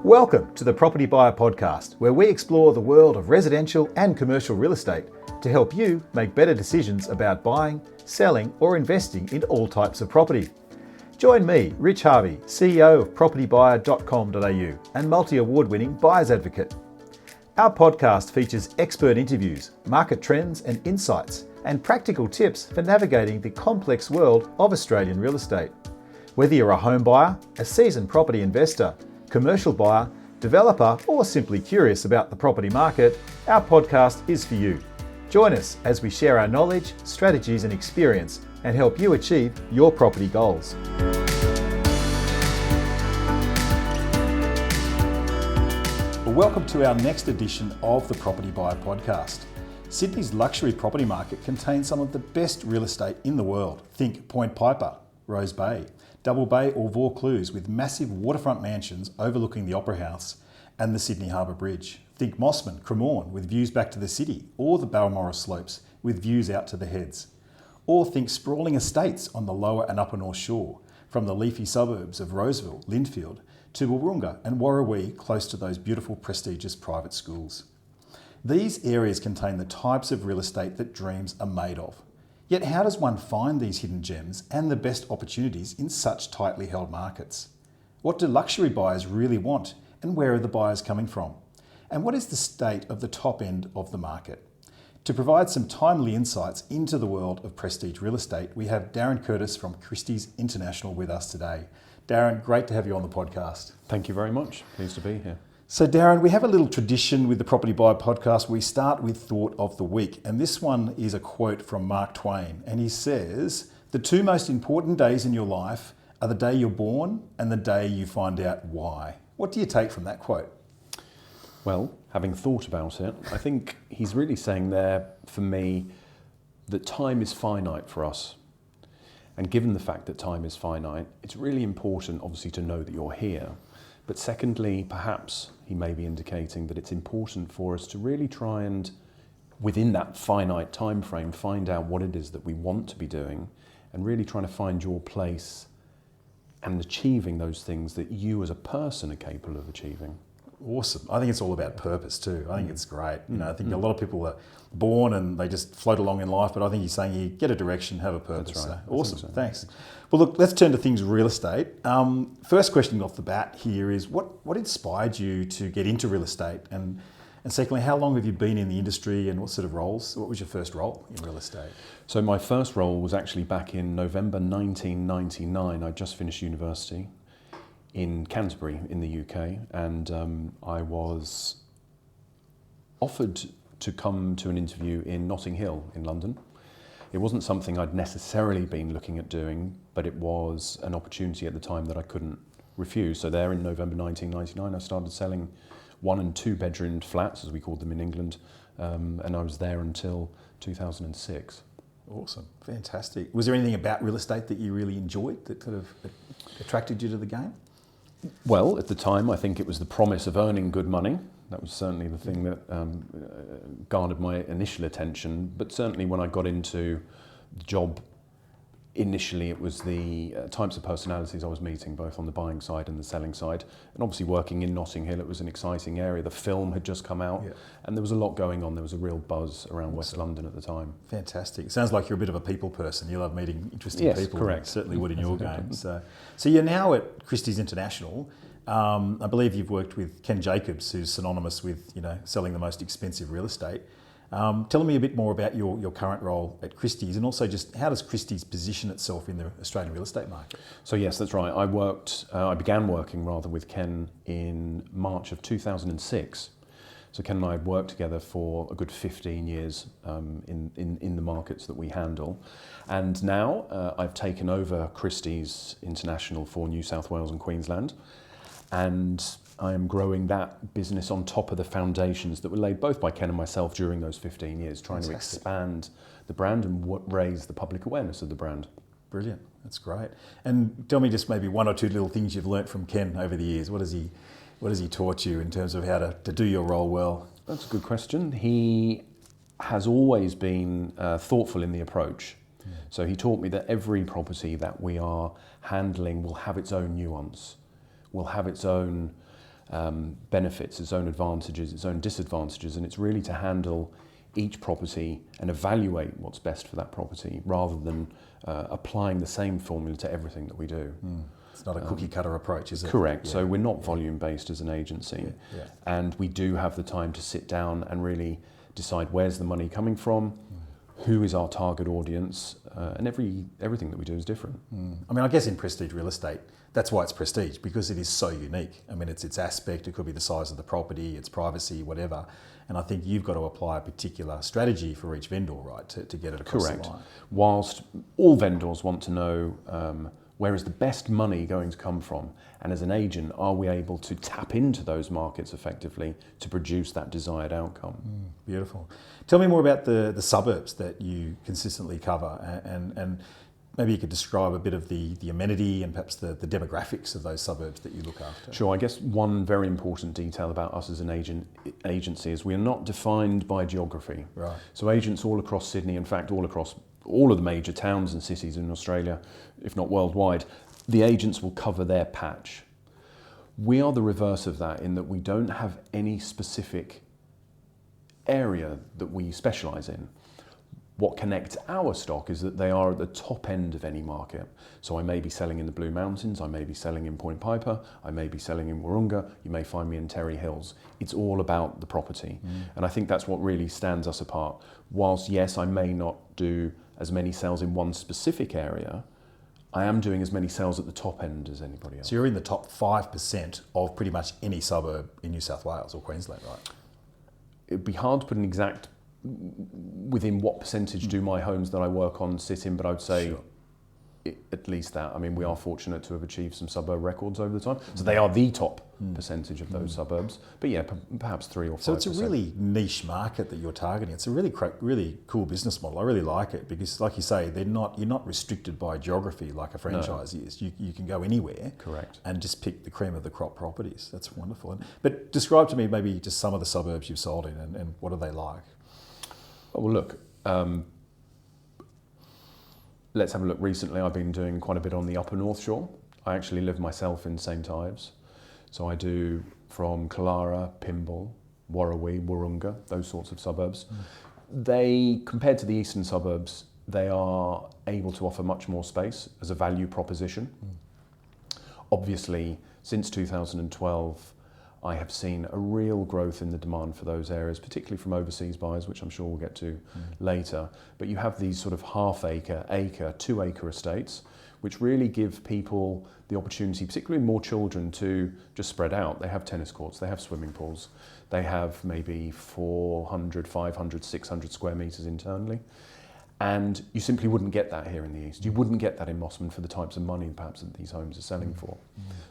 Welcome to the Propertybuyer Podcast, where we explore the world of residential and commercial real estate to help you make better decisions about buying, selling, or investing in all types of property. Join me, Rich Harvey, CEO of propertybuyer.com.au and multi-award-winning buyer's advocate. Our podcast features expert interviews, market trends and insights, and practical tips for navigating the complex world of Australian real estate. Whether you're a home buyer, a seasoned property investor, commercial buyer, developer, or simply curious about the property market, our podcast is for you. Join us as we share our knowledge, strategies, and experience and help you achieve your property goals. Well, welcome to our next edition of the Propertybuyer Podcast. Sydney's luxury property market contains some of the best real estate in the world. Think Point Piper, Rose Bay, Double Bay or Vaucluse with massive waterfront mansions overlooking the Opera House and the Sydney Harbour Bridge. Think Mosman and Cremorne with views back to the city, or the Balmoral slopes with views out to the heads. Or think sprawling estates on the lower and upper North Shore, from the leafy suburbs of Roseville, Lindfield, to Wahroonga and Warrawee, close to those beautiful prestigious private schools. These areas contain the types of real estate that dreams are made of. Yet how does one find these hidden gems and the best opportunities in such tightly held markets? What do luxury buyers really want, and where are the buyers coming from? And what is the state of the top end of the market? To provide some timely insights into the world of prestige real estate, we have Darren Curtis from Christies International with us today. Darren, great to have you on the podcast. Thank you very much. Pleased to be here. So Darren, we have a little tradition with the Property Buyer Podcast. We start with Thought of the Week, and this one is a quote from Mark Twain, and he says, "The two most important days in your life are the day you're born and the day you find out why." What do you take from that quote? Well, having thought about it, I think he's really saying there, for me, that time is finite for us. And given the fact that time is finite, it's really important, obviously, to know that you're here. But secondly, perhaps he may be indicating that it's important for us to really try and, within that finite time frame, find out what it is that we want to be doing and really trying to find your place and achieving those things that you as a person are capable of achieving. Awesome. I think it's all about purpose too. I think it's great. I think a lot of people are born and they just float along in life, but I think he's saying you get a direction, have a purpose. That's right. So, awesome. Thanks. Well, look, let's turn to things real estate. First question off the bat here is what inspired you to get into real estate? And secondly, how long have you been in the industry and what sort of roles? What was your first role in real estate? So my first role was actually back in November 1999. I just finished university in Canterbury in the UK, and I was offered to come to an interview in Notting Hill in London. It wasn't something I'd necessarily been looking at doing, but it was an opportunity at the time that I couldn't refuse. So there in November 1999, I started selling 1 and 2 bedroom flats, as we called them in England, and I was there until 2006. Awesome, fantastic. Was there anything about real estate that you really enjoyed that sort of attracted you to the game? Well, at the time, I think it was the promise of earning good money. That was certainly the thing that garnered my initial attention. But certainly when I got into the job, initially it was the types of personalities I was meeting, both on the buying side and the selling side. And obviously working in Notting Hill, it was an exciting area. The film had just come out, and there was a lot going on. There was a real buzz around West London at the time. Fantastic. It sounds like you're a bit of a people person. You love meeting interesting people. Correct. You certainly would in your game. So you're now at Christies International. I believe you've worked with Ken Jacobs, who's synonymous with selling the most expensive real estate. Tell me a bit more about your current role at Christies, and also just how does Christies position itself in the Australian real estate market? So yes, that's right. I began working with Ken in March of 2006. So Ken and I had worked together for a good 15 years in the markets that we handle. And now I've taken over Christies International for New South Wales and Queensland. And I am growing that business on top of the foundations that were laid both by Ken and myself during those 15 years, trying to expand the brand and raise the public awareness of the brand. Brilliant, that's great. And tell me just maybe 1 or 2 little things you've learnt from Ken over the years. What has he taught you in terms of how to do your role well? That's a good question. He has always been thoughtful in the approach. So he taught me that every property that we are handling will have its own nuance, will have its own benefits, its own advantages, its own disadvantages, and it's really to handle each property and evaluate what's best for that property rather than applying the same formula to everything that we do. It's not a cookie cutter approach, is it? Correct. Yeah. So we're not volume based as an agency, and we do have the time to sit down and really decide where's the money coming from, who is our target audience, and everything that we do is different. I mean, I guess in prestige real estate, that's why it's prestige, because it is so unique. I mean, it's its aspect, it could be the size of the property, its privacy, whatever. And I think you've got to apply a particular strategy for each vendor, right, to get it across the line. Whilst all vendors want to know where is the best money going to come from, and as an agent, are we able to tap into those markets effectively to produce that desired outcome? Beautiful. Tell me more about the suburbs that you consistently cover, and maybe you could describe a bit of the amenity and perhaps the demographics of those suburbs that you look after. Sure. I guess one very important detail about us as an agency is we are not defined by geography. Right. So agents all across Sydney, in fact all across all of the major towns and cities in Australia, if not worldwide, the agents will cover their patch. We are the reverse of that in that we don't have any specific area that we specialise in. What connects our stock is that they are at the top end of any market. So I may be selling in the Blue Mountains, I may be selling in Point Piper, I may be selling in Wahroonga, you may find me in Terry Hills. It's all about the property. And I think that's what really stands us apart. Whilst yes, I may not do as many sales in one specific area, I am doing as many sales at the top end as anybody else. So you're in the top 5% of pretty much any suburb in New South Wales or Queensland, right? It'd be hard to put an exact within what percentage do my homes that I work on sit in, but I would say at least that. I mean, we are fortunate to have achieved some suburb records over the time. So they are the top percentage of those suburbs. But yeah, perhaps 3 or 5%. So it's a really niche market that you're targeting. It's a really cool business model. I really like it because, like you say, you're not restricted by geography like a franchise is. You can go anywhere. Correct. And just pick the cream of the crop properties. That's wonderful. But describe to me maybe just some of the suburbs you've sold in and what are they like? Well, look, let's have a look. Recently, I've been doing quite a bit on the upper North Shore. I actually live myself in St Ives. So I do from Killara, Pymble, Warrawee, Wahroonga, those sorts of suburbs. They, compared to the eastern suburbs, they are able to offer much more space as a value proposition. Obviously, since 2012, I have seen a real growth in the demand for those areas, particularly from overseas buyers, which I'm sure we'll get to later. But you have these sort of half-acre, 2-acre estates, which really give people the opportunity, particularly more children, to just spread out. They have tennis courts, they have swimming pools, they have maybe 400, 500, 600 square metres internally. And you simply wouldn't get that here in the East. You wouldn't get that in Mosman for the types of money perhaps that these homes are selling for.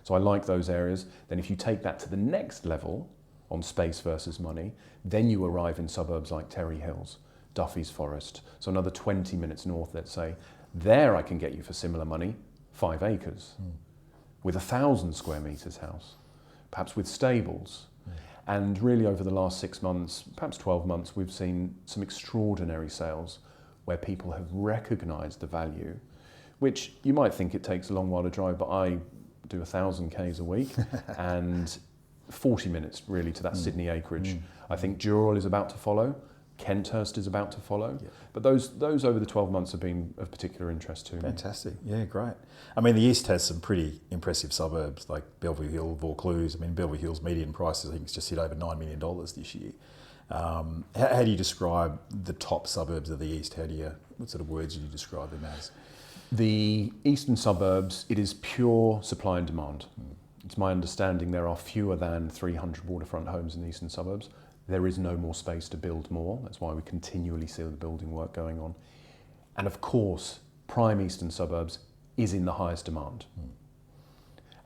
So I like those areas. Then if you take that to the next level on space versus money, then you arrive in suburbs like Terry Hills, Duffy's Forest. So another 20 minutes north, let's say. There I can get you for similar money, 5 acres, with 1,000 square metres house, perhaps with stables. And really over the last 6 months, perhaps 12 months, we've seen some extraordinary sales where people have recognised the value, which you might think it takes a long while to drive, but I do 1,000 Ks a week and 40 minutes really to that Sydney acreage. I think Dural is about to follow, Kenthurst is about to follow, but those over the 12 months have been of particular interest to me. Fantastic, yeah, great. I mean, the East has some pretty impressive suburbs like Bellevue Hill, Vaucluse. I mean, Bellevue Hill's median price I think it's just hit over $9 million this year. How do you describe the top suburbs of the East? What sort of words do you describe them as? The eastern suburbs, it is pure supply and demand. It's my understanding there are fewer than 300 waterfront homes in the eastern suburbs. There is no more space to build more. That's why we continually see the building work going on. And of course, prime eastern suburbs is in the highest demand.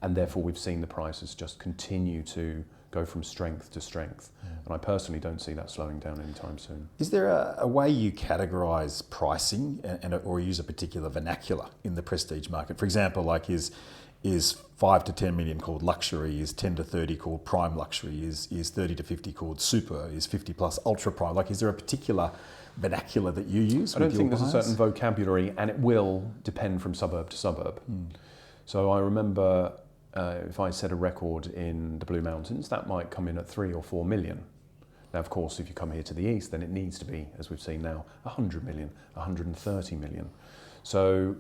And therefore we've seen the prices just continue to go from strength to strength. And I personally don't see that slowing down anytime soon. Is there a way you categorise pricing or use a particular vernacular in the prestige market? For example, like is 5 to 10 million called luxury, is 10 to 30 called prime luxury, is 30 to 50 called super, is 50 plus ultra prime? Like, is there a particular vernacular that you use? I don't think there's a certain vocabulary, and it will depend from suburb to suburb. So I remember if I set a record in the Blue Mountains, that might come in at 3 or 4 million. Now, of course, if you come here to the east, then it needs to be, as we've seen now, 100 million, 130 million. So,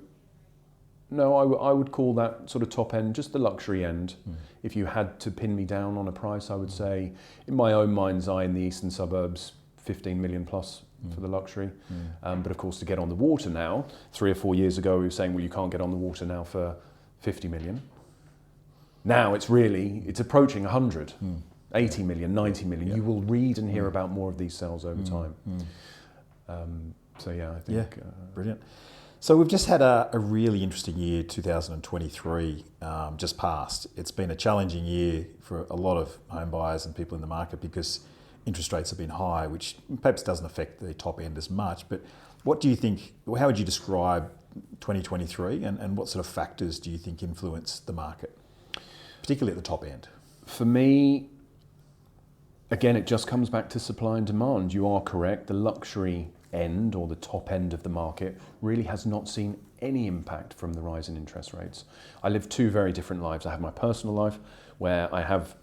no, I would call that sort of top end, just the luxury end. If you had to pin me down on a price, I would say, in my own mind's eye, in the eastern suburbs, 15 million plus for the luxury. But of course, to get on the water now, 3 or 4 years ago, we were saying, well, you can't get on the water now for 50 million. Now it's approaching 100, 80 million, 90 million. You will read and hear about more of these sales over time. So yeah, I think... Brilliant. So we've just had a really interesting year, 2023, just passed. It's been a challenging year for a lot of home buyers and people in the market because interest rates have been high, which perhaps doesn't affect the top end as much. But what do you think, how would you describe 2023 and what sort of factors do you think influence the market, particularly at the top end? For me, again, it just comes back to supply and demand. You are correct. The luxury end or the top end of the market really has not seen any impact from the rise in interest rates. I live 2 very different lives. I have my personal life where I have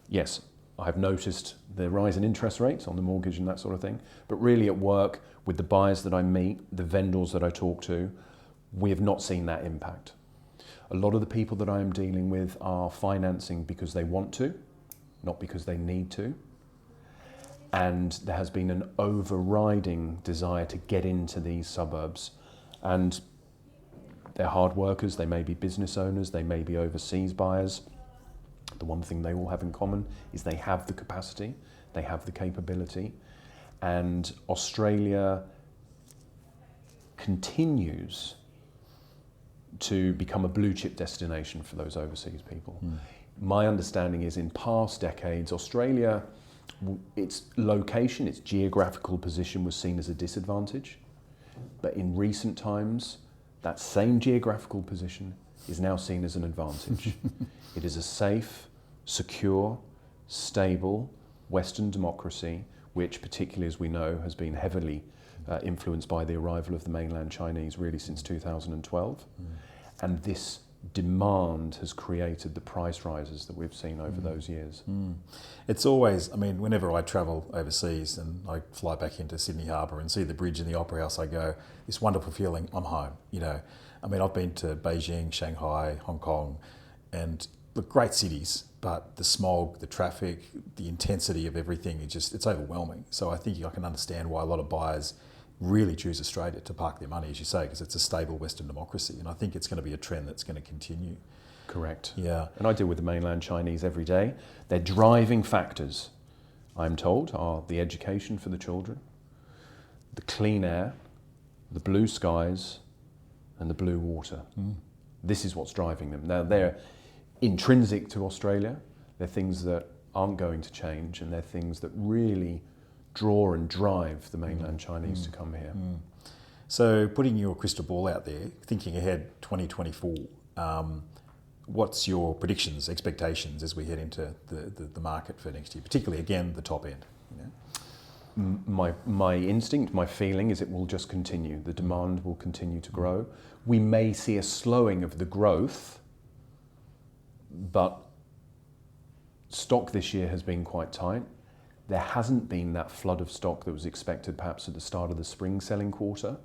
noticed the rise in interest rates on the mortgage and that sort of thing. But really at work, with the buyers that I meet, the vendors that I talk to, we have not seen that impact. A lot of the people that I am dealing with are financing because they want to, not because they need to. And there has been an overriding desire to get into these suburbs. And they're hard workers, they may be business owners, they may be overseas buyers. The one thing they all have in common is they have the capacity, they have the capability. And Australia continues to become a blue chip destination for those overseas people. My understanding is in past decades, Australia, its location, its geographical position was seen as a disadvantage. But in recent times, that same geographical position is now seen as an advantage. It is a safe, secure, stable Western democracy, which particularly, as we know, has been heavily influenced by the arrival of the mainland Chinese really since 2012. And this demand has created the price rises that we've seen over those years. It's always, I mean, whenever I travel overseas and I fly back into Sydney Harbour and see the bridge and the Opera House, I go, this wonderful feeling, I'm home, you know. I mean, I've been to Beijing, Shanghai, Hong Kong, and look, great cities, but the smog, the traffic, the intensity of everything, it's overwhelming. So I think I can understand why a lot of buyers really choose Australia to park their money, as you say, because it's a stable Western democracy. And I think it's going to be a trend that's going to continue. Correct. Yeah. And I deal with the mainland Chinese every day. Their driving factors, I'm told, are the education for the children, the clean air, the blue skies, and the blue water. This is what's driving them. Now, they're intrinsic to Australia. They're things that aren't going to change, and they're things that really draw and drive the mainland Chinese to come here. So putting your crystal ball out there, thinking ahead 2024, what's your predictions, expectations as we head into the market for next year, particularly, again, the top end? You know? My instinct, my feeling is it will just continue. The demand will continue to grow. We may see a slowing of the growth, but stock this year has been quite tight. There hasn't been that flood of stock that was expected perhaps at the start of the spring selling quarter.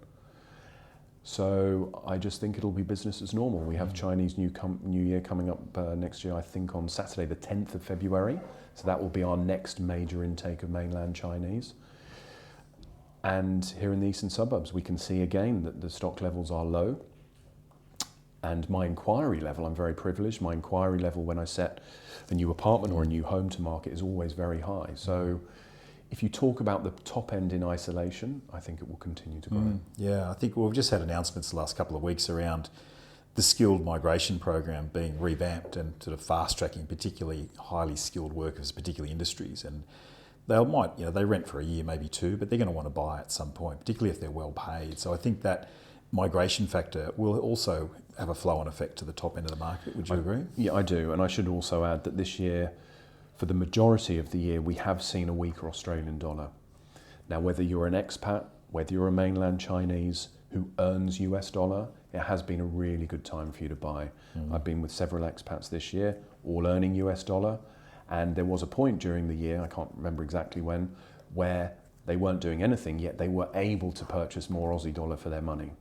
So I just think it'll be business as normal. We have Chinese New Year coming up next year, I think on Saturday the 10th of February. So that will be our next major intake of mainland Chinese. And here in the eastern suburbs, we can see again that the stock levels are low. And my inquiry level, I'm very privileged, my inquiry level when I set a new apartment or a new home to market is always very high. So if you talk about the top end in isolation, I think it will continue to grow. Yeah, I think we've just had announcements the last couple of weeks around the skilled migration program being revamped and sort of fast tracking particularly highly skilled workers, particularly industries. And they might, you know, they rent for a year, maybe 2, but they're going to want to buy at some point, particularly if they're well paid. So I think that migration factor will also have a flow-on effect to the top end of the market. Would you agree? Yeah, I do. And I should also add that this year, for the majority of the year, we have seen a weaker Australian dollar. Now, whether you're an expat, whether you're a mainland Chinese who earns US dollar, it has been a really good time for you to buy. I've been with several expats this year, all earning US dollar, and there was a point during the year, I can't remember exactly when, where they weren't doing anything, yet they were able to purchase more Aussie dollar for their money.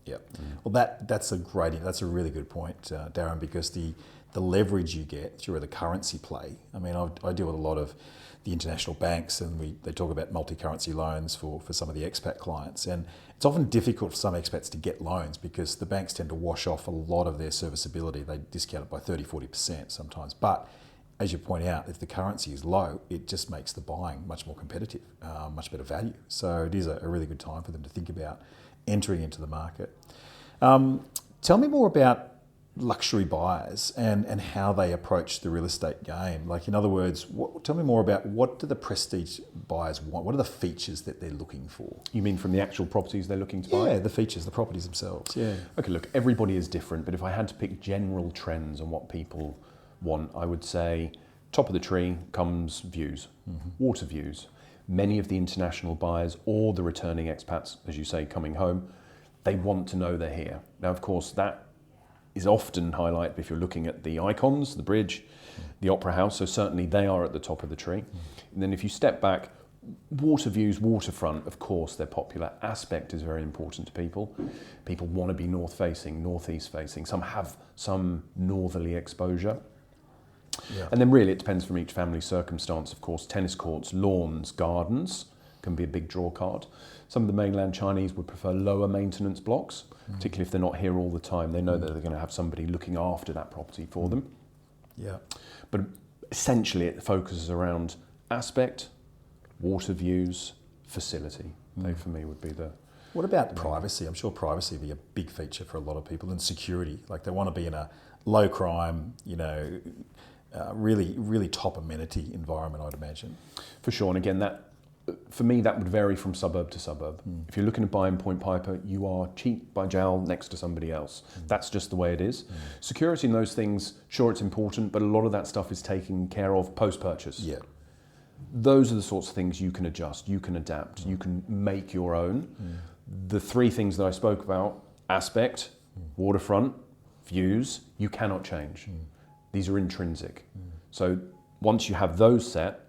Yeah. Well, that's a really good point, Darren, because the leverage you get through the currency play. I mean, I deal with a lot of the international banks, and they talk about multi-currency loans for some of the expat clients, and it's often difficult for some expats to get loans because the banks tend to wash off a lot of their serviceability. They discount it by 30-40% sometimes, but as you point out, if the currency is low, it just makes the buying much more competitive, much better value. So it is a really good time for them to think about entering into the market. Tell me more about luxury buyers and how they approach the real estate game. Like, in other words, tell me more about what do the prestige buyers want? What are the features that they're looking for? You mean from the actual properties they're looking to buy? Yeah, the features, the properties themselves. Yeah. Okay, look, everybody is different, but if I had to pick general trends on what people want, I would say top of the tree comes views, water views. Many of the international buyers or the returning expats, as you say, coming home, they want to know they're here. Now, of course, that is often highlighted if you're looking at the icons, the bridge, the opera house, so certainly they are at the top of the tree. And then if you step back, water views, waterfront, of course, they're popular. Aspect is very important to people. People want to be north-facing, northeast-facing. Some have some northerly exposure. Yeah. And then really it depends from each family circumstance. Of course, tennis courts, lawns, gardens can be a big draw card. Some of the mainland Chinese would prefer lower maintenance blocks, particularly if they're not here all the time. They know that they're going to have somebody looking after that property for them. Yeah. But essentially it focuses around aspect, water views, facility. They for me would be the... What about privacy? I'm sure privacy would be a big feature for a lot of people, and security. Like, they want to be in a low crime, really top amenity environment, I'd imagine. For sure, and again, that for me that would vary from suburb to suburb. If you're looking to buy in Point Piper, you are cheap by jowl next to somebody else. That's just the way it is. Security and those things, sure, it's important, but a lot of that stuff is taken care of post-purchase. Yeah. Those are the sorts of things you can adjust, you can adapt, you can make your own. The three things that I spoke about, aspect, waterfront, views, you cannot change. These are intrinsic. So once you have those set,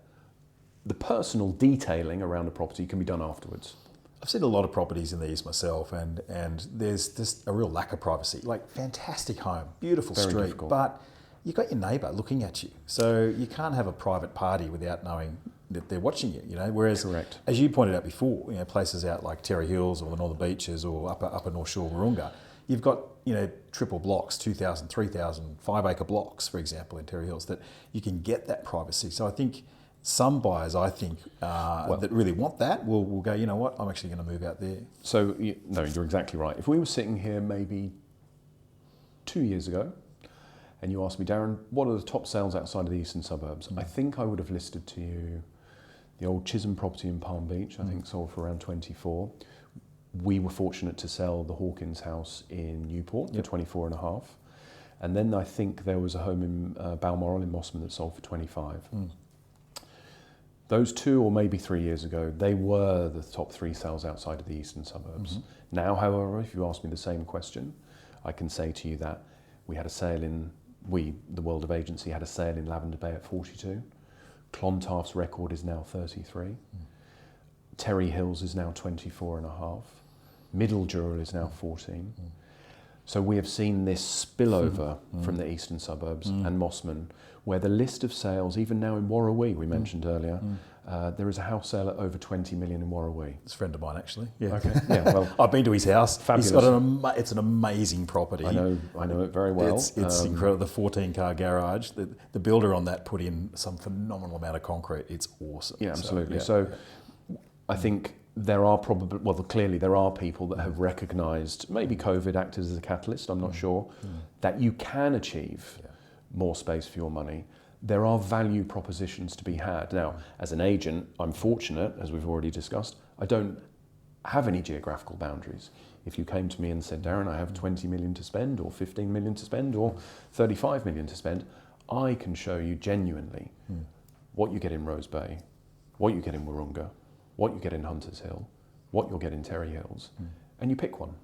the personal detailing around a property can be done afterwards. I've seen a lot of properties in the East myself, and there's just a real lack of privacy. Like, fantastic home, beautiful Very street, difficult. but you've got your neighbour looking at you. So you can't have a private party without knowing that they're watching you, Whereas, correct, as you pointed out before, places out like Terry Hills or the Northern Beaches or upper North Shore Wahroonga, you've got, triple blocks, 2,000, 3,000, 5-acre blocks, for example, in Terry Hills, that you can get that privacy. So I think some buyers, that really want that will go, you know what, I'm actually going to move out there. So, no, you're exactly right. If we were sitting here maybe 2 years ago, and you asked me, Darren, what are the top sales outside of the eastern suburbs? I think I would have listed to you the old Chisholm property in Palm Beach, I think sold for around 24. We were fortunate to sell the Hawkins house in Newport for 24 and a half. And then I think there was a home in Balmoral in Mosman that sold for 25. Those 2 or maybe 3 years ago, they were the top 3 sales outside of the eastern suburbs. Now, however, if you ask me the same question, I can say to you that we had a sale the World of Agency had a sale in Lavender Bay at 42. Clontarf's record is now 33. Terry Hills is now 24 and a half. Middle Jurel is now 14. So we have seen this spillover from the eastern suburbs and Mosman, where the list of sales, even now in Warrawee, we mentioned earlier, there is a house sale at over 20 million in Warrawee. It's a friend of mine, actually. Yeah. Okay. Yeah. Well, I've been to his house. Fabulous. He's got it's an amazing property. I know it very well. It's incredible. The 14-car garage. The builder on that put in some phenomenal amount of concrete. It's awesome. Yeah, absolutely. So I think there are clearly there are people that have recognised, maybe COVID acted as a catalyst, I'm not sure, that you can achieve more space for your money. There are value propositions to be had. Now, as an agent, I'm fortunate, as we've already discussed, I don't have any geographical boundaries. If you came to me and said, Darren, I have 20 million to spend, or 15 million to spend, or 35 million to spend, I can show you genuinely what you get in Rose Bay, what you get in Wahroonga, what you get in Hunters Hill, what you'll get in Terry Hills, and you pick one.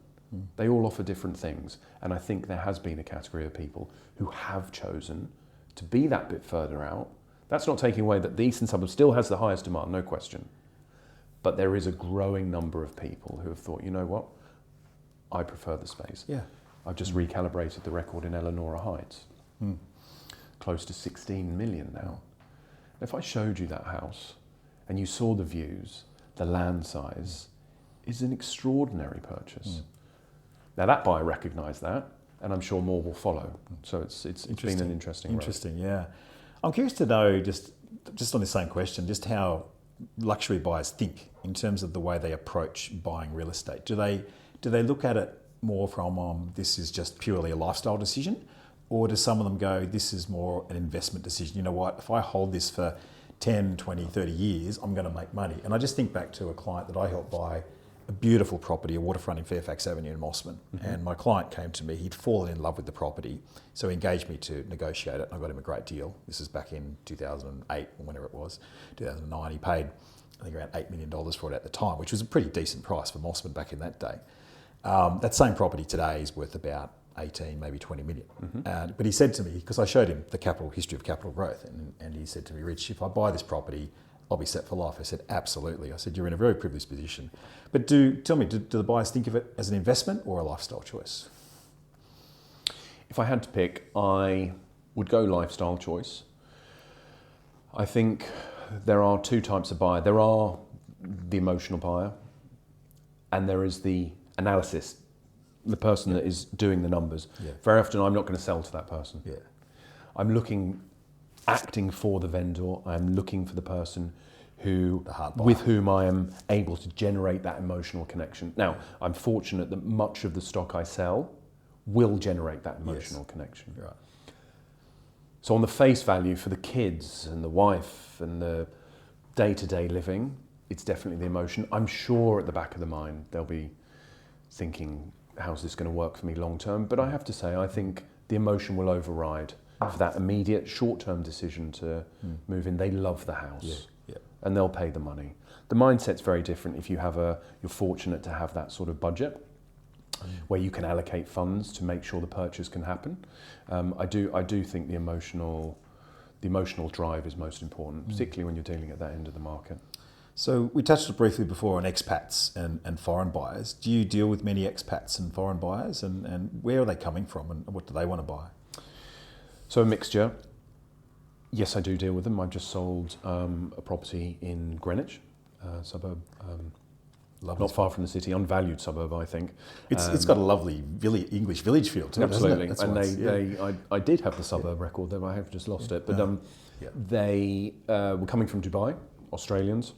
They all offer different things. And I think there has been a category of people who have chosen to be that bit further out. That's not taking away that the eastern suburbs still has the highest demand, no question. But there is a growing number of people who have thought, you know what, I prefer the space. Yeah. I've just recalibrated the record in Eleanor Heights. Close to 16 million now. If I showed you that house and you saw the views, the land size, is an extraordinary purchase. Now that buyer recognised that, and I'm sure more will follow. So it's been an interesting road. Interesting, yeah. I'm curious to know, just on the same question, just how luxury buyers think in terms of the way they approach buying real estate. Do they look at it more from this is just purely a lifestyle decision, or do some of them go, this is more an investment decision? You know what, if I hold this for 10, 20, 30 years, I'm going to make money. And I just think back to a client that I helped buy a beautiful property, a waterfront in Fairfax Avenue in Mosman. And my client came to me, he'd fallen in love with the property, so he engaged me to negotiate it, and I got him a great deal. This is back in 2008, or whenever it was, 2009. He paid, I think, around $8 million for it at the time, which was a pretty decent price for Mosman back in that day. That same property today is worth about 18, maybe 20 million. But he said to me, because I showed him the history of capital growth, and he said to me, Rich, if I buy this property, I'll be set for life. I said, absolutely. I said, you're in a very privileged position. But tell me, do the buyers think of it as an investment or a lifestyle choice? If I had to pick, I would go lifestyle choice. I think there are two types of buyer. There are the emotional buyer, and there is the analysis, the person that is doing the numbers. Very often I'm not going to sell to that person. I'm acting for the vendor. I'm looking for the person with whom I am able to generate that emotional connection. Now, I'm fortunate that much of the stock I sell will generate that emotional connection. Right. So on the face value for the kids and the wife and the day-to-day living, it's definitely the emotion. I'm sure at the back of the mind they'll be thinking, how's this going to work for me long term? But I have to say, I think the emotion will override for that immediate short-term decision to move in. They love the house and they'll pay the money. The mindset's very different if you're fortunate to have that sort of budget where you can allocate funds to make sure the purchase can happen. I do think the emotional drive is most important, particularly when you're dealing at that end of the market. So we touched briefly before on expats and foreign buyers. Do you deal with many expats and foreign buyers, and where are they coming from and what do they want to buy? So a mixture. Yes, I do deal with them. I've just sold a property in Greenwich, suburb, not far from the city, unvalued suburb, I think. It's got a lovely English village feel to it, absolutely. Doesn't it? I did have the suburb record, though I have just lost it. But they were coming from Dubai, Australians,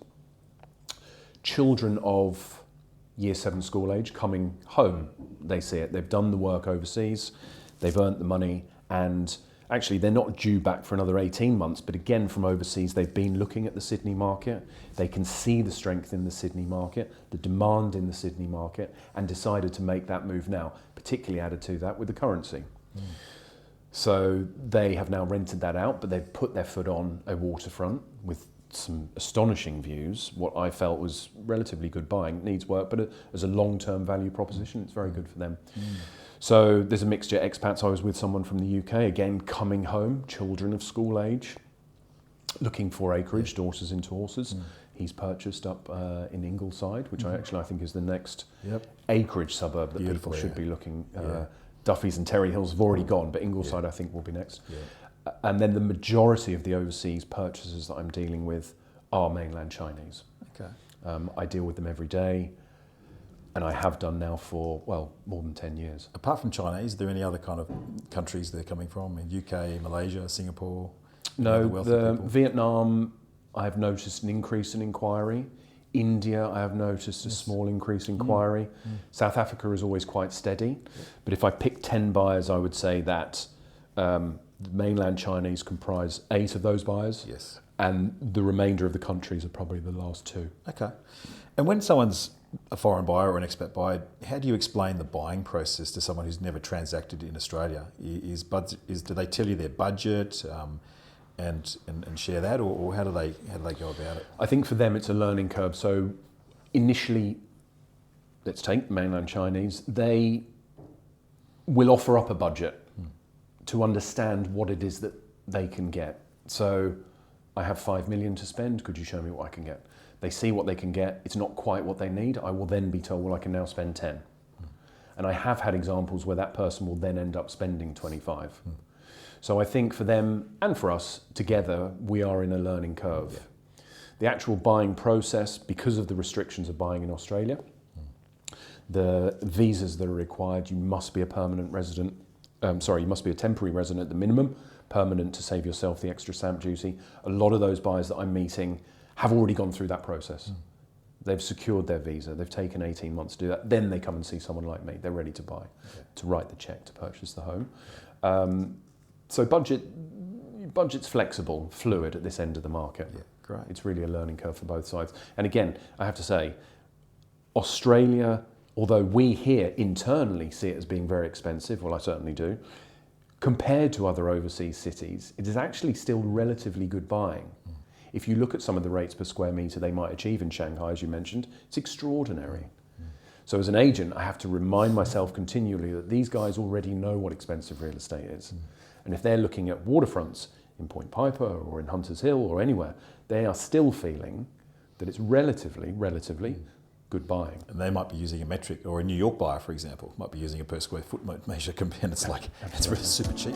children of year 7 school age coming home. They see it. They've done the work overseas. They've earned the money, and actually they're not due back for another 18 months, but again from overseas they've been looking at the Sydney market. They can see the strength in the Sydney market, the demand in the Sydney market, and decided to make that move now, particularly added to that with the currency. So they have now rented that out, but they've put their foot on a waterfront with some astonishing views. What I felt was relatively good buying. It needs work, but as a long-term value proposition, it's very good for them. So there's a mixture. Expats, I was with someone from the UK, again, coming home, children of school age, looking for acreage, daughters into horses. He's purchased up in Ingleside, which I think is the next acreage suburb that people should be looking. Duffy's and Terry Hills have already gone, but Ingleside I think will be next. And then the majority of the overseas purchases that I'm dealing with are mainland Chinese. I deal with them every day. And I have done now for, more than 10 years. Apart from Chinese, are there any other kind of countries they're coming from? In UK, Malaysia, Singapore? No, Vietnam, I have noticed an increase in inquiry. India, I have noticed a small increase in inquiry. South Africa is always quite steady. But if I pick 10 buyers, I would say that the mainland Chinese comprise 8 of those buyers. And the remainder of the countries are probably the last 2. Okay. And when someone's a foreign buyer or an expat buyer, how do you explain the buying process to someone who's never transacted in Australia? Do they tell you their budget and share that, or how do they go about it? I think for them it's a learning curve. So initially, let's take mainland Chinese, they will offer up a budget to understand what it is that they can get. So I have 5 million to spend, could you show me what I can get? They see what they can get, it's not quite what they need, I will then be told, well, I can now spend 10. And I have had examples where that person will then end up spending 25. So I think for them and for us together, we are in a learning curve. Yeah. The actual buying process, because of the restrictions of buying in Australia, the visas that are required, you must be a permanent resident, you must be a temporary resident at the minimum, permanent to save yourself the extra stamp duty. A lot of those buyers that I'm meeting have already gone through that process. They've secured their visa, they've taken 18 months to do that, then they come and see someone like me, they're ready to buy, to write the cheque to purchase the home. So budget's flexible, fluid at this end of the market. Yeah, great. It's really a learning curve for both sides. And again, I have to say, Australia, although we here internally see it as being very expensive, well, I certainly do, compared to other overseas cities, it is actually still relatively good buying. If you look at some of the rates per square metre they might achieve in Shanghai, as you mentioned, it's extraordinary. So as an agent, I have to remind myself continually that these guys already know what expensive real estate is. And if they're looking at waterfronts in Point Piper or in Hunters Hill or anywhere, they are still feeling that it's relatively good buying. And they might be using a metric, or a New York buyer, for example, might be using a per square foot measure, and it's like, it's really super cheap.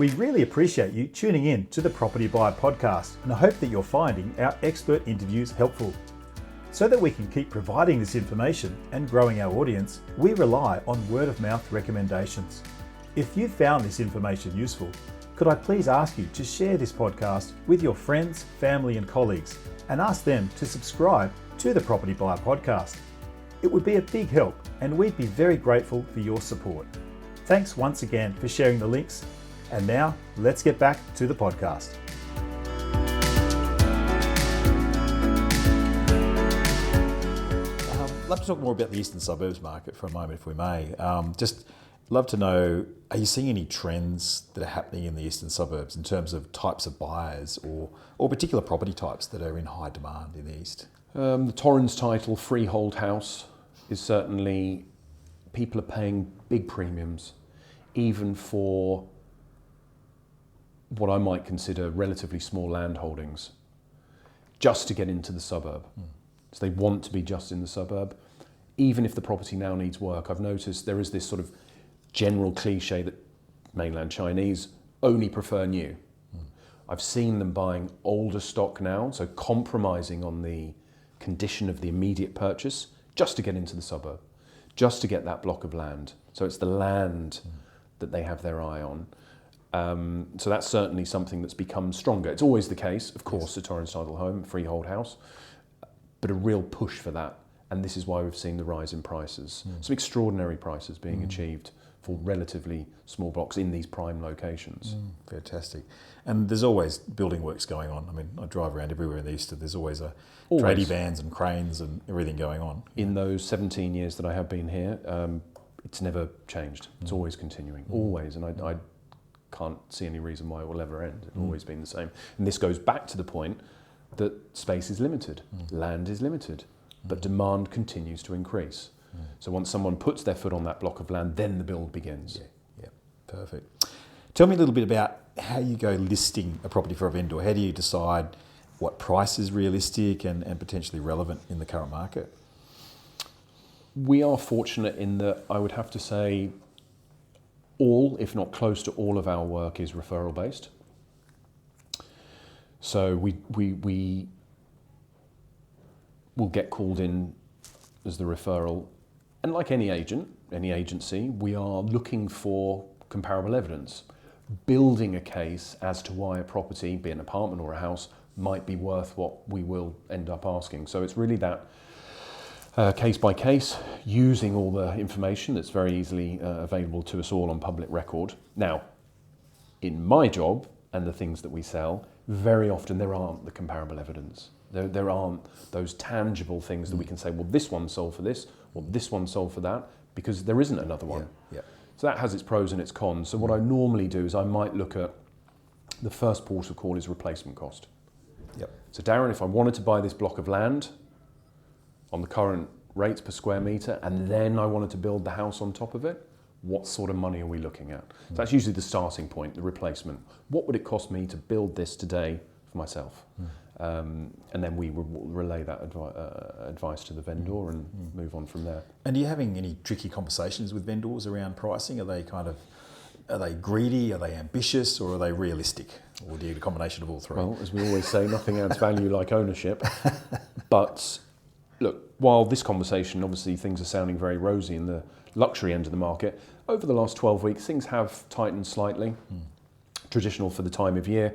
We really appreciate you tuning in to the Property Buyer Podcast, and I hope that you're finding our expert interviews helpful. So that we can keep providing this information and growing our audience, we rely on word of mouth recommendations. If you found this information useful, could I please ask you to share this podcast with your friends, family and colleagues, and ask them to subscribe to the Property Buyer Podcast. It would be a big help, and we'd be very grateful for your support. Thanks once again for sharing the links. And now, let's get back to the podcast. I'd love to talk more about the eastern suburbs market for a moment, if we may. Just love to know, are you seeing any trends that are happening in the eastern suburbs in terms of types of buyers or particular property types that are in high demand in the east? The Torrens title, freehold house, is certainly, people are paying big premiums, even for what I might consider relatively small land holdings, just to get into the suburb. So they want to be just in the suburb. Even if the property now needs work, I've noticed there is this sort of general cliche that mainland Chinese only prefer new. I've seen them buying older stock now, so compromising on the condition of the immediate purchase just to get into the suburb, just to get that block of land. So it's the land that they have their eye on. So that's certainly something that's become stronger. It's always the case, of course, the Torrens title home, freehold house, but a real push for that. And this is why we've seen the rise in prices. Some extraordinary prices being achieved for relatively small blocks in these prime locations. Fantastic. And there's always building works going on. I mean, I drive around everywhere in the east, and there's always tradie vans and cranes and everything going on. In those 17 years that I have been here, it's never changed. It's always continuing, always. And I can't see any reason why it will ever end. It's always been the same. And this goes back to the point that space is limited, land is limited, but demand continues to increase. So once someone puts their foot on that block of land, then the build begins. Yeah, perfect. Tell me a little bit about how you go listing a property for a vendor. How do you decide what price is realistic and potentially relevant in the current market? We are fortunate in that I would have to say all, if not close to all of our work is referral based. So we will get called in as the referral. And like any agent, any agency, we are looking for comparable evidence, building a case as to why a property, be it an apartment or a house, might be worth what we will end up asking. So it's really that case by case, using all the information that's very easily available to us all on public record. Now, in my job and the things that we sell, very often there aren't the comparable evidence. There aren't those tangible things that we can say, well, this one sold for this, or this one sold for that, because there isn't another one. Yeah. So that has its pros and its cons. So what I normally do is I might look at the first port of call is replacement cost. Yep. So Darren, if I wanted to buy this block of land, on the current rates per square metre, and then I wanted to build the house on top of it, what sort of money are we looking at? So that's usually the starting point, the replacement. What would it cost me to build this today for myself? And then we relay that advice to the vendor and move on from there. And are you having any tricky conversations with vendors around pricing? Are they greedy, are they ambitious, or are they realistic? Or do you get a combination of all three? Well, as we always say, nothing adds value like ownership. But look, while this conversation, obviously things are sounding very rosy in the luxury end of the market, over the last 12 weeks, things have tightened slightly, traditional for the time of year.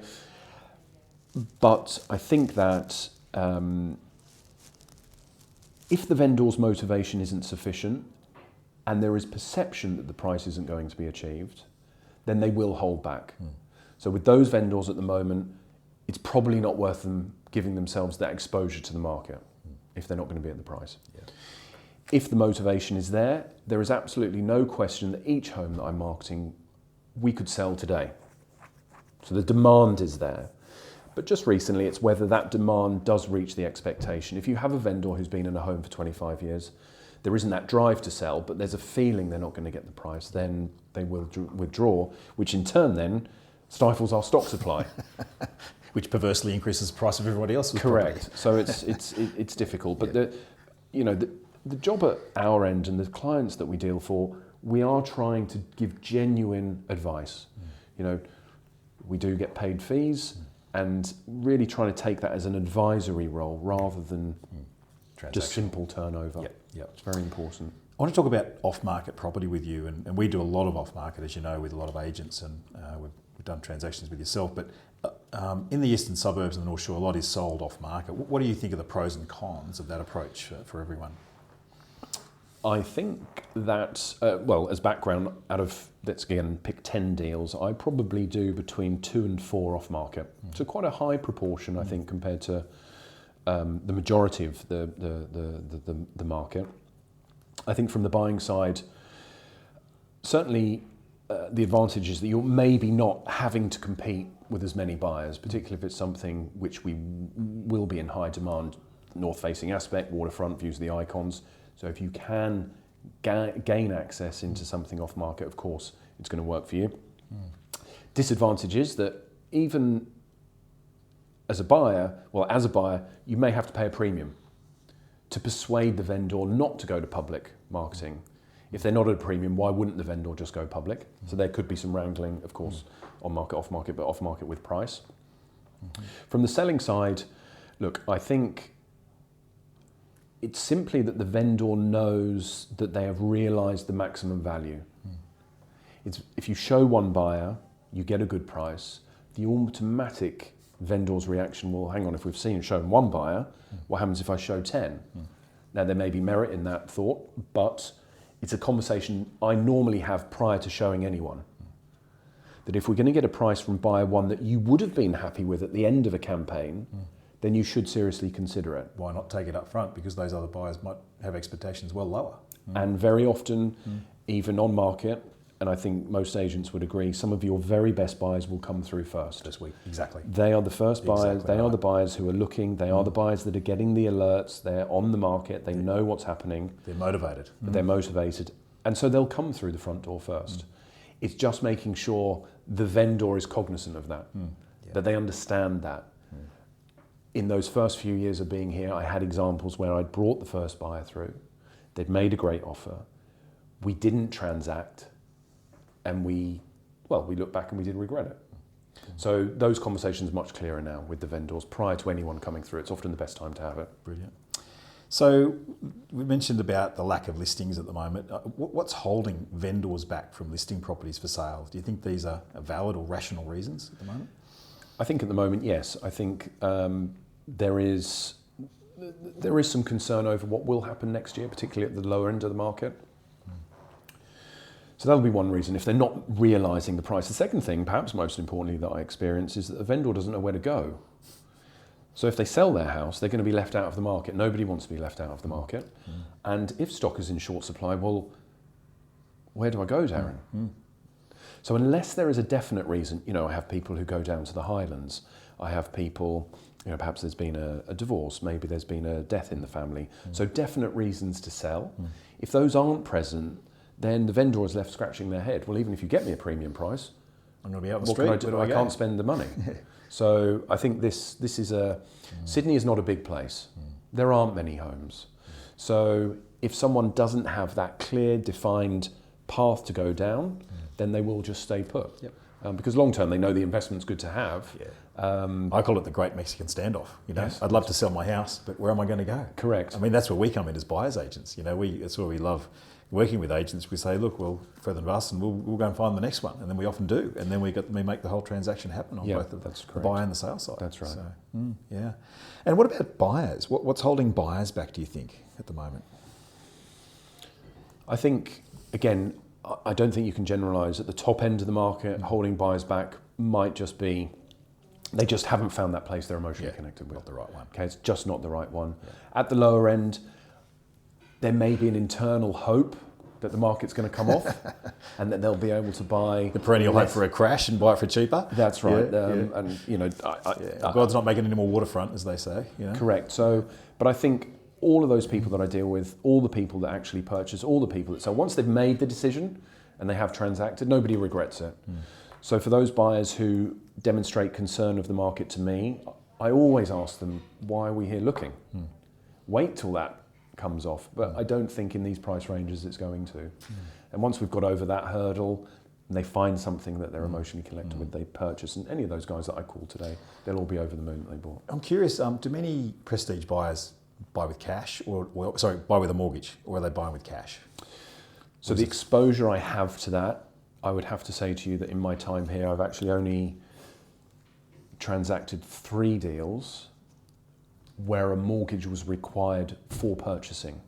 But I think that if the vendor's motivation isn't sufficient and there is perception that the price isn't going to be achieved, then they will hold back. So with those vendors at the moment, it's probably not worth them giving themselves that exposure to the market if they're not going to be at the price. Yeah. If the motivation is there is absolutely no question that each home that I'm marketing, we could sell today. So the demand is there. But just recently, it's whether that demand does reach the expectation. If you have a vendor who's been in a home for 25 years, there isn't that drive to sell, but there's a feeling they're not going to get the price, then they will withdraw, which in turn then stifles our stock supply. Which perversely increases the price of everybody else's Correct. property. So it's difficult. But the job at our end and the clients that we deal for, we are trying to give genuine advice. We do get paid fees, and really trying to take that as an advisory role rather than just simple turnover. Yep. It's very important. I want to talk about off-market property with you, and we do a lot of off-market, as you know, with a lot of agents, and we've done transactions with yourself, but in the eastern suburbs and the North Shore, a lot is sold off-market. What do you think are the pros and cons of that approach for everyone? I think that, as background, out of, let's again pick 10 deals, I probably do between 2 and 4 off-market. So quite a high proportion, I think, compared to the majority of the market. I think from the buying side, certainly the advantage is that you're maybe not having to compete with as many buyers, particularly if it's something which we will be in high demand, north-facing aspect, waterfront, views of the icons. So if you can gain access into something off-market, of course, it's going to work for you. Disadvantage is that even as a buyer, you may have to pay a premium to persuade the vendor not to go to public marketing. If they're not at a premium, why wouldn't the vendor just go public? So there could be some wrangling, of course, on market, off-market, but off-market with price. From the selling side, look, I think it's simply that the vendor knows that they have realised the maximum value. If you show one buyer, you get a good price, the automatic vendor's reaction will, hang on, if we've shown one buyer, what happens if I show 10? Now, there may be merit in that thought, but it's a conversation I normally have prior to showing anyone. That if we're going to get a price from buyer one that you would have been happy with at the end of a campaign, then you should seriously consider it. Why not take it up front? Because those other buyers might have expectations well lower. And very often, even on market, and I think most agents would agree, some of your very best buyers will come through first. Exactly. They are the first buyers, Exactly they are right. the buyers who are looking, they are the buyers that are getting the alerts, they're on the market, they know what's happening. They're motivated. They're motivated. And so they'll come through the front door first. It's just making sure the vendor is cognizant of that, that they understand that. In those first few years of being here, I had examples where I'd brought the first buyer through, they'd made a great offer, we didn't transact, and we look back and we did regret it. So those conversations are much clearer now with the vendors prior to anyone coming through. It's often the best time to have it. Brilliant. So we mentioned about the lack of listings at the moment. What's holding vendors back from listing properties for sale? Do you think these are valid or rational reasons at the moment? I think at the moment, yes. I think there is some concern over what will happen next year, particularly at the lower end of the market. So that'll be one reason, if they're not realising the price. The second thing, perhaps most importantly, that I experience is that the vendor doesn't know where to go. So if they sell their house, they're going to be left out of the market. Nobody wants to be left out of the market. And if stock is in short supply, well, where do I go, Darren? So unless there is a definite reason, I have people who go down to the Highlands. I have people perhaps there's been a divorce, maybe there's been a death in the family. So definite reasons to sell. If those aren't present, then the vendor is left scratching their head. Well, even if you get me a premium price, I'm going to be out on the what street. can I do? I can't spend the money. So I think this is Sydney is not a big place. There aren't many homes. So if someone doesn't have that clear, defined path to go down, then they will just stay put. Yep. Because long term, they know the investment's good to have. I call it the Great Mexican Standoff. Yes. I'd love to sell my house, but where am I going to go? Correct. I mean, that's where we come in as buyers agents. That's where we love working with agents. We say, look, we'll further than us, and we'll go and find the next one, and then we often do, and then we make the whole transaction happen on both the buyer and the sale side. That's right. So, yeah. And what about buyers? What's holding buyers back, do you think, at the moment? I think, again, I don't think you can generalise. At the top end of the market, holding buyers back might just be they just haven't found that place they're emotionally connected with. Not the right one. Okay, it's just not the right one. Yeah. At the lower end, there may be an internal hope that the market's going to come off and that they'll be able to buy the perennial hope for a crash and buy it for cheaper. That's right. And God's not making any more waterfront, as they say. Correct. So, but I think all of those people that I deal with, all the people that actually purchase, all the people that sell, once they've made the decision and they have transacted, nobody regrets it. So for those buyers who demonstrate concern of the market to me, I always ask them, why are we here looking? Wait till that comes off. But I don't think in these price ranges it's going to. And once we've got over that hurdle and they find something that they're emotionally connected with, they purchase. And any of those guys that I called today, they'll all be over the moon that they bought. I'm curious, do many prestige buyers buy with cash buy with a mortgage, or are they buying with cash? So the exposure I have to that, I would have to say to you that in my time here, I've actually only transacted 3 deals where a mortgage was required for purchasing.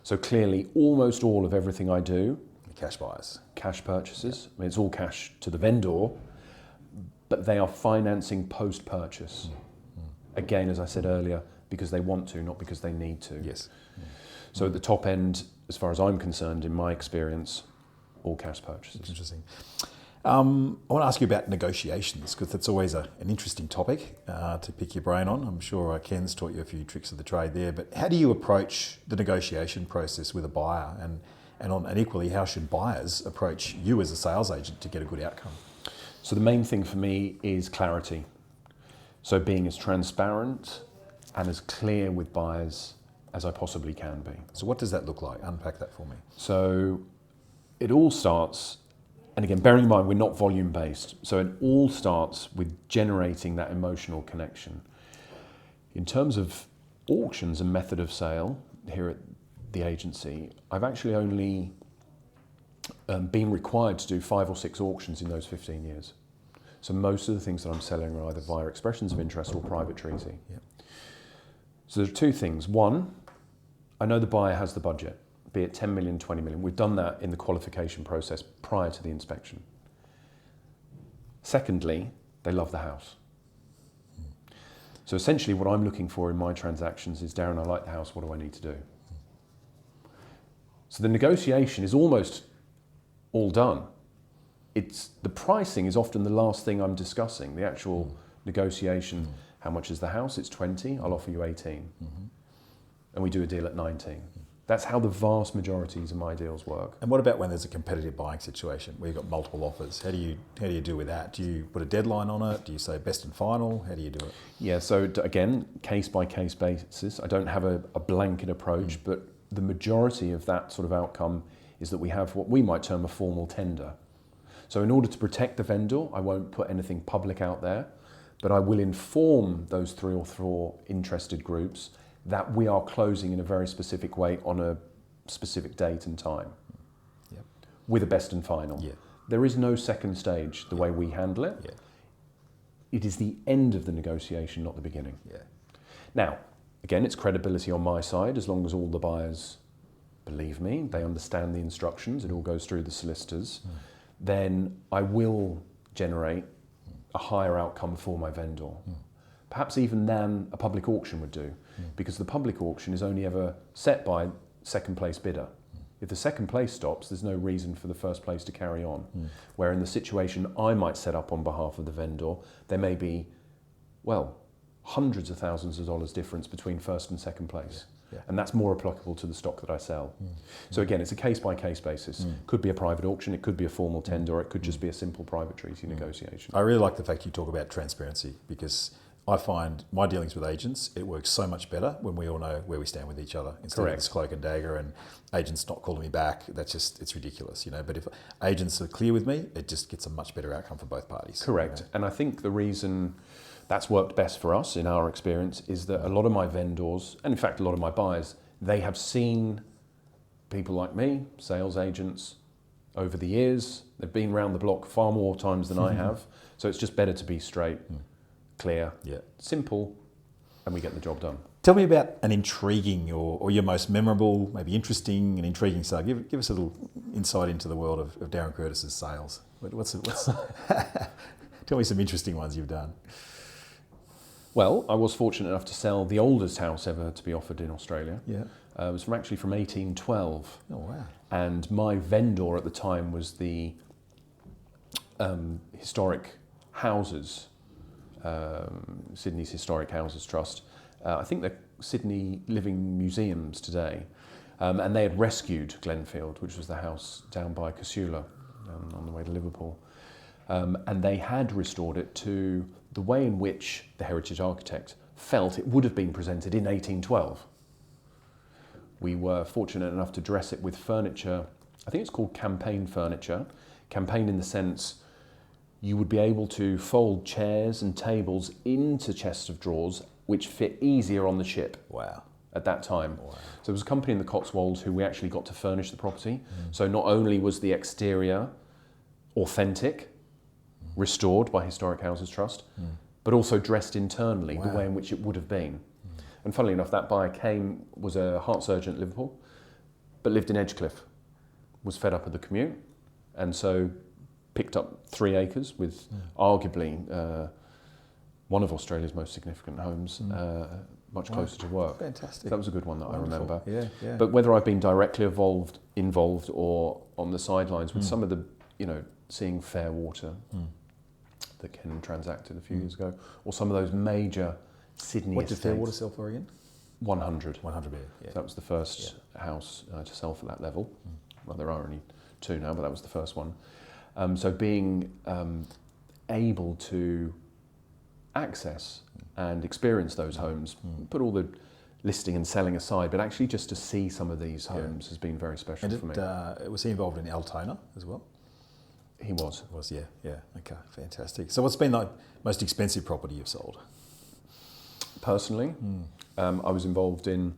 So clearly, almost all of everything I do, cash buyers, cash purchases. I mean, it's all cash to the vendor, but they are financing post-purchase. Again, as I said earlier, because they want to, not because they need to. Yes. So at the top end, as far as I'm concerned, in my experience, all cash purchases. That's interesting. I want to ask you about negotiations, because that's always an interesting topic to pick your brain on. I'm sure Ken's taught you a few tricks of the trade there, but how do you approach the negotiation process with a buyer? And equally, how should buyers approach you as a sales agent to get a good outcome? So the main thing for me is clarity. So being as transparent and as clear with buyers as I possibly can be. So what does that look like? Unpack that for me. So it all starts, and again, bearing in mind we're not volume based, so it all starts with generating that emotional connection. In terms of auctions and method of sale here at the agency, I've actually only been required to do 5 or 6 auctions in those 15 years. So most of the things that I'm selling are either via expressions of interest or private treaty. Yep. So there are 2 things. One, I know the buyer has the budget, be it 10 million, 20 million. We've done that in the qualification process prior to the inspection. Secondly, they love the house. So essentially what I'm looking for in my transactions is, Darren, I like the house, what do I need to do? So the negotiation is almost all done. The pricing is often the last thing I'm discussing, the actual negotiation. How much is the house? It's 20, I'll offer you 18. And we do a deal at 19. That's how the vast majorities of my deals work. And what about when there's a competitive buying situation where you've got multiple offers? How do you deal with that? Do you put a deadline on it? Do you say best and final? How do you do it? Yeah, so again, case by case basis. I don't have a blanket approach, but the majority of that sort of outcome is that we have what we might term a formal tender. So in order to protect the vendor, I won't put anything public out there, but I will inform those 3 or 4 interested groups that we are closing in a very specific way on a specific date and time. Yep. With a best and final. Yeah. There is no second stage the way we handle it. Yeah. It is the end of the negotiation, not the beginning. Yeah. Now, again, it's credibility on my side, as long as all the buyers believe me, they understand the instructions, it all goes through the solicitors, then I will generate a higher outcome for my vendor. Perhaps even than a public auction would do, because the public auction is only ever set by second place bidder. If the second place stops, there's no reason for the first place to carry on. Where in the situation I might set up on behalf of the vendor, there may be, hundreds of thousands of dollars difference between first and second place. Yeah. And that's more applicable to the stock that I sell. So again, it's a case-by-case basis. Could be a private auction, it could be a formal tender, or it could just be a simple private treaty negotiation. I really like the fact you talk about transparency, because I find my dealings with agents, it works so much better when we all know where we stand with each other, instead of this cloak and dagger and agents not calling me back. It's ridiculous, But if agents are clear with me, it just gets a much better outcome for both parties. Correct. And I think the reason that's worked best for us in our experience is that a lot of my vendors, and in fact a lot of my buyers, they have seen people like me, sales agents, over the years. They've been round the block far more times than I have. So it's just better to be straight, clear, simple, and we get the job done. Tell me about an intriguing or your most memorable, maybe interesting and intriguing sale. Give us a little insight into the world of Darren Curtis's sales. Tell me some interesting ones you've done. Well, I was fortunate enough to sell the oldest house ever to be offered in Australia. Yeah. It was from 1812. Oh, wow. And my vendor at the time was the Historic Houses, Sydney's Historic Houses Trust. I think they're Sydney Living Museums today. And they had rescued Glenfield, which was the house down by Casula on the way to Liverpool. And they had restored it to the way in which the heritage architect felt it would have been presented in 1812. We were fortunate enough to dress it with furniture. I think it's called campaign furniture. Campaign in the sense you would be able to fold chairs and tables into chests of drawers which fit easier on the ship. Wow. At that time. Wow. So there was a company in the Cotswolds who we actually got to furnish the property. So not only was the exterior authentic, restored by Historic Houses Trust, but also dressed internally the way in which it would have been. And funnily enough, that buyer was a heart surgeon at Liverpool, but lived in Edgecliff, was fed up with the commute, and so picked up 3 acres with arguably one of Australia's most significant homes, much closer to work. Fantastic. So that was a good one that Wonderful. I remember. Yeah. But whether I've been directly involved or on the sidelines with some of the, seeing Fairwater that Ken transacted a few years ago, or some of those major Sydney What did estates. Fairwater sell for again? 100. 100 million. Yeah. So that was the first house to sell for that level. Well, there are only 2 now, but that was the first one. So being able to access and experience those homes, put all the listing and selling aside, but actually just to see some of these homes has been very special for me. Was he involved in Altona as well? He was. Yeah. Okay, fantastic. So what's been the most expensive property you've sold? Personally, I was involved in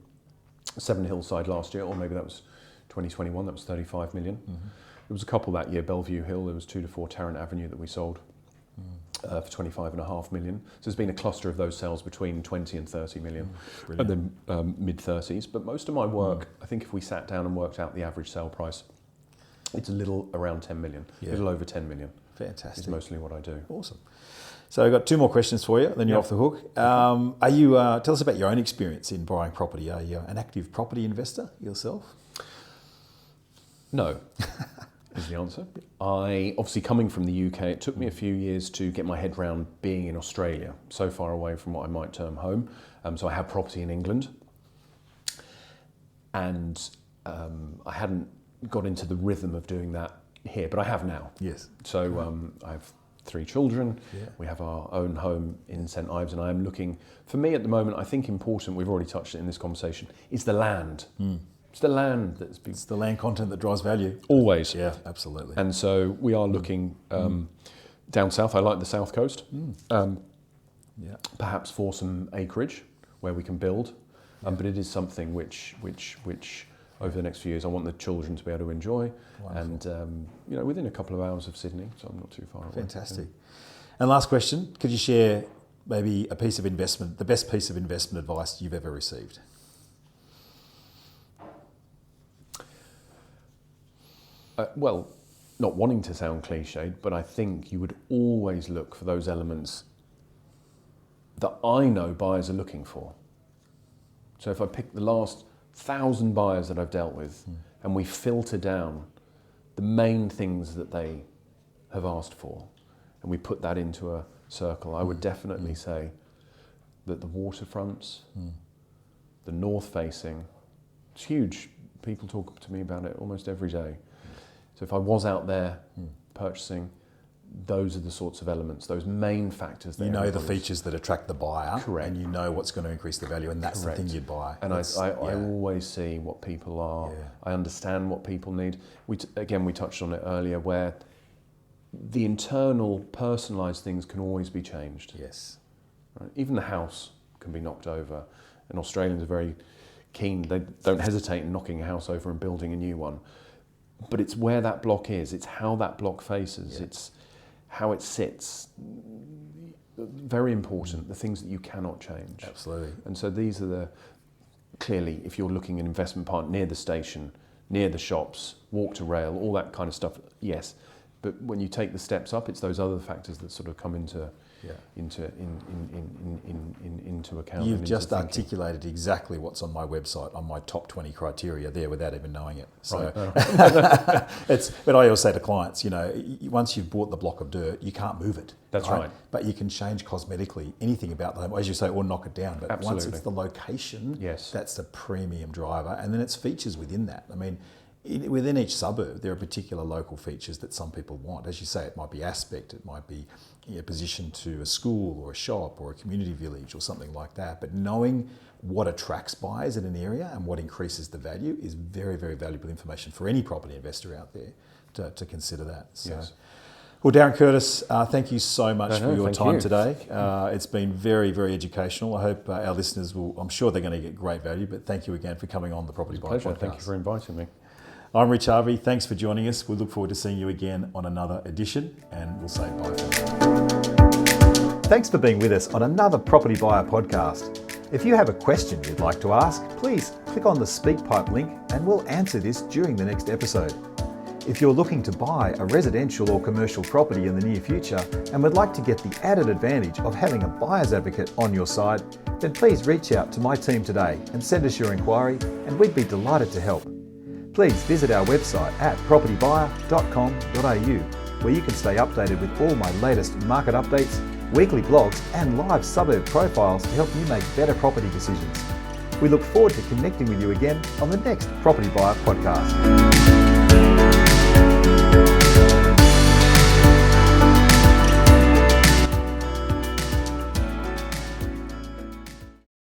Seven Hillside last year, or maybe that was 2021, that was 35 million. There was a couple that year, Bellevue Hill, there was 2 to 4 Tarrant Avenue that we sold for 25.5 million. So there's been a cluster of those sales between 20 and 30 million, and then mid-30s. But most of my work, I think if we sat down and worked out the average sale price, it's a little around 10 million, a little over 10 million. Fantastic. Is mostly what I do. Awesome. So I've got 2 more questions for you, then you're off the hook. Tell us about your own experience in buying property. Are you an active property investor yourself? No, is the answer. Obviously coming from the UK, it took me a few years to get my head round being in Australia, so far away from what I might term home. So I have property in England, and I hadn't got into the rhythm of doing that here, but I have now. Yes. So I have 3 children. Yeah. We have our own home in St Ives, and I am looking, for me at the moment, I think important, we've already touched it in this conversation, is the land. It's the land that's been... It's the land content that drives value. Always. Yeah, absolutely. And so we are looking down south. I like the south coast. Perhaps for some acreage where we can build. But it is something which over the next few years I want the children to be able to enjoy. Wonderful. And within a couple of hours of Sydney, so I'm not too far away. Fantastic. And last question, could you share maybe a piece of investment, the best piece of investment advice you've ever received? Well, not wanting to sound cliched, but I think you would always look for those elements that I know buyers are looking for. So if I pick the last 1,000 buyers that I've dealt with and we filter down the main things that they have asked for and we put that into a circle, I would definitely say that the waterfront, the north facing, it's huge. People talk to me about it almost every day. So if I was out there purchasing, those are the sorts of elements, those main factors. That you know the features that attract the buyer. Correct. And you know what's going to increase the value, and that's Correct. the thing you'd buy. And I always see what people are. Yeah. I understand what people need. We touched on it earlier, where the internal personalised things can always be changed. Yes. Right? Even the house can be knocked over. And Australians are very keen. They don't hesitate in knocking a house over and building a new one. But it's where that block is. It's how that block faces. Yeah. It's how it sits. Very important, the things that you cannot change. Absolutely. And so these are clearly, if you're looking at an investment part near the station, near the shops, walk to rail, all that kind of stuff, yes. But when you take the steps up, it's those other factors that sort of come into account. You've just articulated exactly what's on my website, on my top 20 criteria there, without even knowing it. So, right. But I always say to clients, once you've bought the block of dirt, you can't move it. That's right. But you can change cosmetically anything about the home, as you say, or knock it down. But Absolutely. Once it's the location, yes. that's the premium driver, and then it's features within that. I mean, within each suburb, there are particular local features that some people want. As you say, it might be aspect, it might be position to a school or a shop or a community village or something like that. But knowing what attracts buyers in an area and what increases the value is very, very valuable information for any property investor out there to consider that. So. Yes. Well, Darren Curtis, thank you so much for your time you. today. It's been very, very educational. I hope our listeners will, I'm sure they're going to get great value, but thank you again for coming on the Property Buyer Podcast. Thank you for inviting me. I'm Rich Harvey. Thanks for joining us. We look forward to seeing you again on another edition, and we'll say bye for now. Thanks for being with us on another Property Buyer Podcast. If you have a question you'd like to ask, please click on the SpeakPipe link and we'll answer this during the next episode. If you're looking to buy a residential or commercial property in the near future and would like to get the added advantage of having a buyer's advocate on your side, then please reach out to my team today and send us your inquiry, and we'd be delighted to help. Please visit our website at propertybuyer.com.au, where you can stay updated with all my latest market updates, weekly blogs and live suburb profiles to help you make better property decisions. We look forward to connecting with you again on the next Property Buyer Podcast.